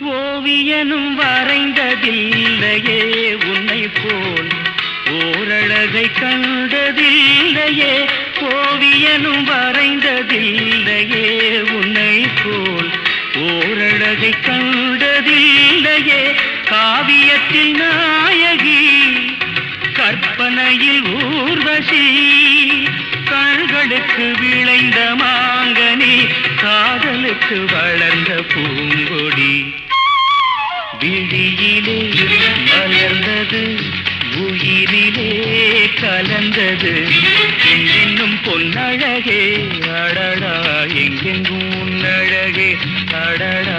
ஓவியனும் வரைந்ததில்லையே உன்னை போல் ஓரழகை கண்டதில்லையே. ஓவியனும் வரைந்ததில்லையே உன்னை போல் ஓரழகை கண்டதில்லையே. காவியத்தில் நாயகி கற்பனையில் ஊர்வசி கண்களுக்கு விளைந்த மாங்கனி காதலுக்கு வளர்ந்த பூங்கொடி. விழியிலே மலர்ந்தது உயிரிலே கலந்தது என்னும் பொன்னழகே. அடடா எங்கெங்கும் உன்னழகே. அடடா